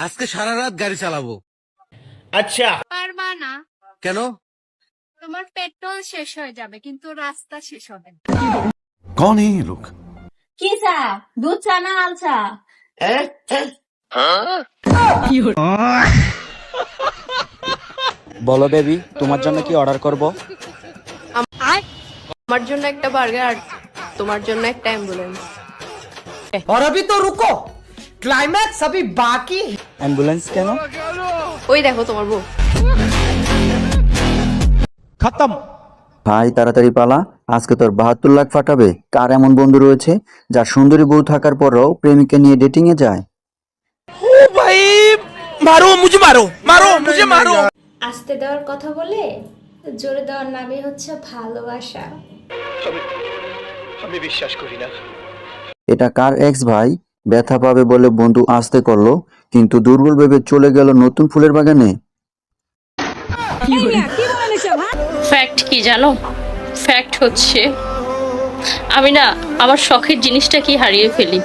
আজকে সারা রাত গাড়ি চালাবো। আচ্ছা, পারবা না। কেন? তোমার পেট্রোল শেষ হয়ে যাবে কিন্তু রাস্তা শেষ হবে না। कौन है ये लोग? কি চা? দুধ চা না লাল চা? বলো বেবি, তোমার জন্য কি অর্ডার করব? আমার জন্য একটা বার্গার আর তোমার জন্য একটা অ্যাম্বুলেন্স। और अभी तो रुको, क्लाइमैक्स अभी बाकी है। অ্যাম্বুলেন্স কেন? ওই দেখো তোমার বউ। खत्म। ভাই তাড়াতাড়ি পালা, আজকে তোর ৭২ লাখ ফাটাবে। কার এমন বন্ধু রয়েছে যার সুন্দরী বউ থাকার পরও প্রেমিকা নিয়ে ডেটিং এ যায়? भाई मारो मुझे, मारो मारो मुझे, मारो। আস্তে দেওয়ার কথা বলে জোরে দেওয়ার নামই হচ্ছে ভালোবাসা। আমি বিশ্বাস করি না। এটা কার এক্স ভাই? ব্যথা পাবে বলে বন্ধু আস্তে করলো, কিন্তু দুর্বল ভেবে চলে গেল নতুন ফুলের বাগানে। ফ্যাক্ট কি জানো? ফ্যাক্ট হচ্ছে আমি না আমার শখের জিনিসটা কি হারিয়ে ফেলি।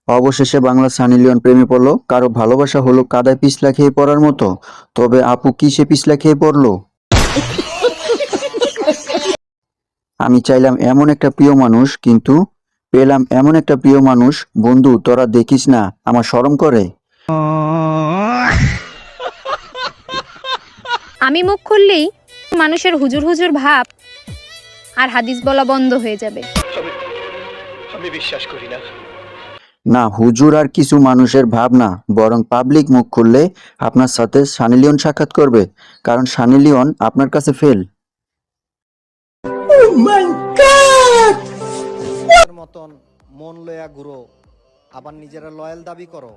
অবশেষে বাংলা সানি লিওন প্রেমে পড়লো। কারো ভালোবাসা হলো কাদায় পিছলা খেয়ে পড়ার মতো। তবে আপু কি সে পিছলা খেয়ে পড়লো? আমি চাইলাম এমন একটা প্রিয় মানুষ, কিন্তু পেলাম এমন একটা প্রিয় মানুষ। বন্ধু তোরা দেখিস না আমার শরম করে। আমি মুখ খুললেই মানুষের হুজুর হুজুর ভাব আর হাদিস বলা বন্ধ হয়ে যাবে। আমি বিশ্বাস করি না। না, হুজুর আর কিছু মানুষের ভাব না, বরং পাবলিক মুখ খুললে আপনার সাথে সানি লিওন সাক্ষাৎ করবে, কারণ সানি লিওন আপনার কাছে ফেল। মতন মন লয়া ঘুরো, আবার নিজেরা লয়াল দাবি করো।